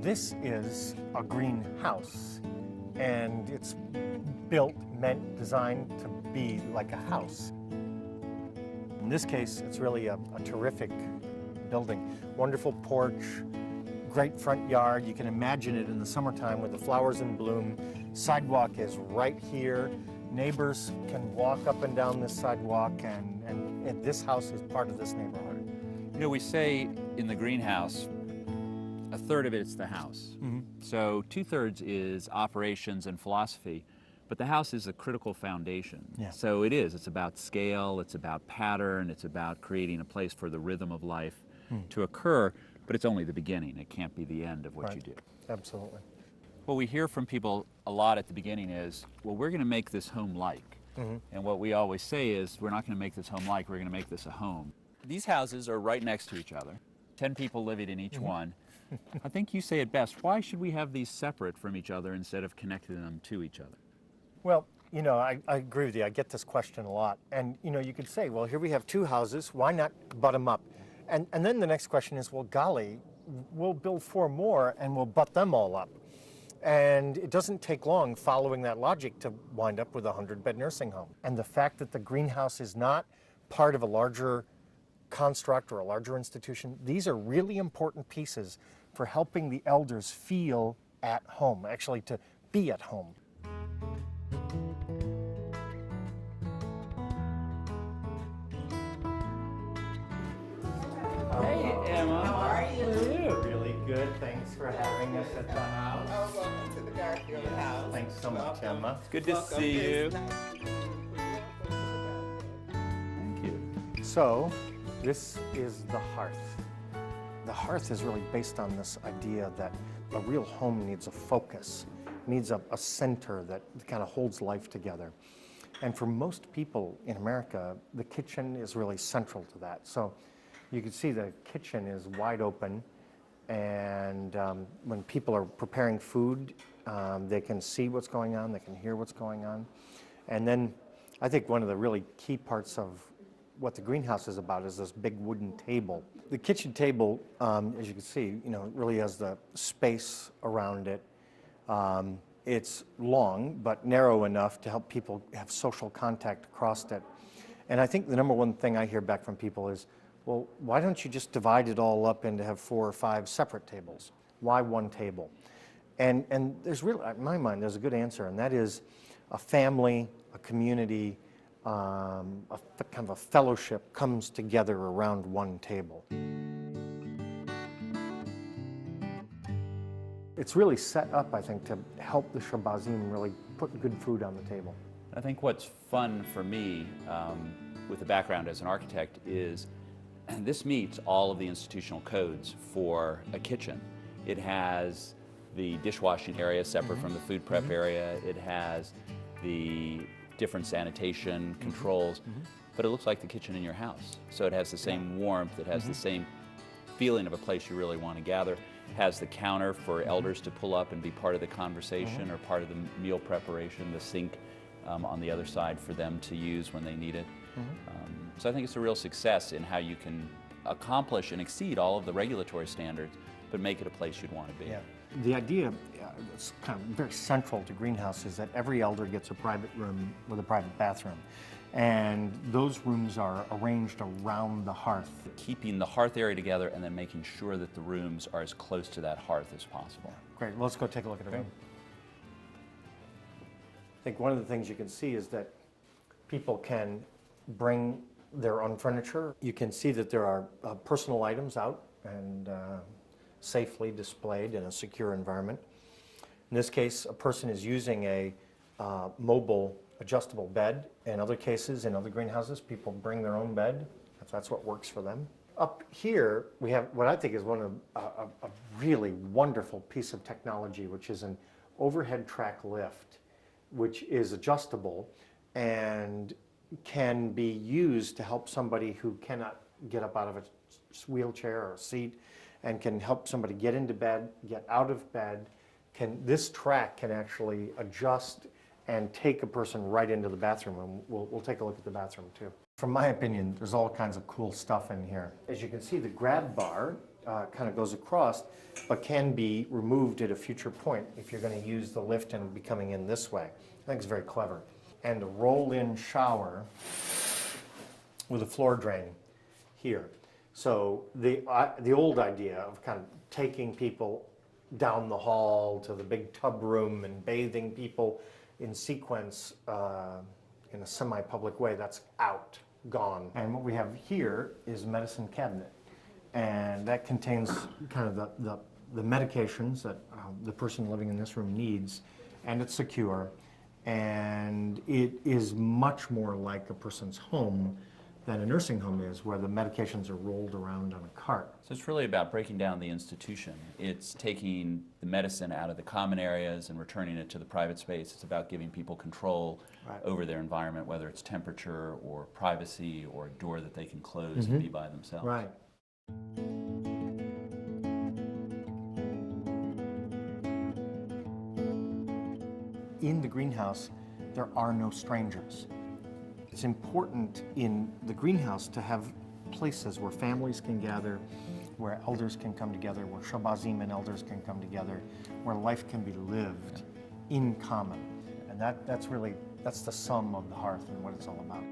This is a greenhouse, and it's built, designed to be like a house. In this case, it's really a terrific building. Wonderful porch, great front yard. You can imagine it in the summertime with the flowers in bloom. Sidewalk is right here. Neighbors can walk up and down this sidewalk, and this house is part of this neighborhood. You know, we say in the greenhouse, a third of it's the house. So 2/3 is operations and philosophy, but the house is a critical foundation. Yeah. So it is. It's about scale, it's about pattern, it's about creating a place for the rhythm of life to occur, but it's only the beginning. It can't be the end of what you do. Absolutely. What we hear from people a lot at the beginning is, well, we're going to make this home-like. And what we always say is, we're not going to make this home-like, we're going to make this a home. These houses are right next to each other, 10 people living in each one. I think you say it best. Why should we have these separate from each other instead of connecting them to each other? Well, you know, I agree with you. I get this question a lot. And, you know, you could say, well, here we have 2 houses. Why not butt them up? And then the next question is, well, golly, we'll build 4 more and we'll butt them all up. And it doesn't take long following that logic to wind up with a 100-bed nursing home. And the fact that the greenhouse is not part of a larger construct or a larger institution, these are really important pieces for helping the elders feel at home, actually to be at home. Hey, Emma. How are you? Really good. Thanks for having us at the house. Oh, welcome to the Garfield house. Thanks so much, Emma. Good to Welcome. see you. It's nice. Thank you. So, this is the hearth. The hearth is really based on this idea that a real home needs a focus, needs a center that kind of holds life together. And for most people in America, the kitchen is really central to that. So you can see the kitchen is wide open, and when people are preparing food, they can see what's going on, they can hear what's going on. And then I think one of the really key parts of what the greenhouse is about is this big wooden table. The kitchen table, as you can see, you know, really has the space around it. It's long, but narrow enough to help people have social contact across it. And I think the number one thing I hear back from people is, well, why don't you just divide it all up into have 4 or 5 separate tables? Why one table? And there's really, in my mind, there's a good answer, and that is a family, a community, kind of a fellowship comes together around one table. It's really set up, I think, to help the Shabazim really put good food on the table. I think what's fun for me with the background as an architect is this meets all of the institutional codes for a kitchen. It has the dishwashing area separate from the food prep area. It has the different sanitation controls, but it looks like the kitchen in your house. So it has the same warmth, it has the same feeling of a place you really want to gather. It has the counter for elders to pull up and be part of the conversation or part of the meal preparation, the sink on the other side for them to use when they need it. So I think it's a real success in how you can accomplish and exceed all of the regulatory standards, but make it a place you'd want to be. Yeah. The idea that's kind of very central to Greenhouse is that every elder gets a private room with a private bathroom. And those rooms are arranged around the hearth. Keeping the hearth area together and then making sure that the rooms are as close to that hearth as possible. Great, well, let's go take a look at the room. I think one of the things you can see is that people can bring their own furniture. You can see that there are personal items out and safely displayed in a secure environment. In this case, a person is using a mobile adjustable bed. In other cases, in other greenhouses, people bring their own bed if that's what works for them. Up here, we have what I think is one of a really wonderful piece of technology, which is an overhead track lift, which is adjustable and can be used to help somebody who cannot get up out of a wheelchair or a seat, and can help somebody get into bed, get out of bed. This track can actually adjust and take a person right into the bathroom, and we'll take a look at the bathroom too. From my opinion, there's all kinds of cool stuff in here. As you can see, the grab bar kind of goes across, but can be removed at a future point if you're going to use the lift and be coming in this way. I think it's very clever. And a roll-in shower with a floor drain here. So the old idea of kind of taking people down the hall to the big tub room and bathing people in sequence in a semi-public way, that's out, gone. And what we have here is a medicine cabinet. And that contains kind of the medications that the person living in this room needs, and it's secure. And it is much more like a person's home than a nursing home is, where the medications are rolled around on a cart. So it's really about breaking down the institution. It's taking the medicine out of the common areas and returning it to the private space. It's about giving people control over their environment, whether it's temperature or privacy or a door that they can close and be by themselves. Right. In the greenhouse, there are no strangers. It's important in the greenhouse to have places where families can gather, where elders can come together, where Shabazim and elders can come together, where life can be lived in common. And that's the sum of the hearth and what it's all about.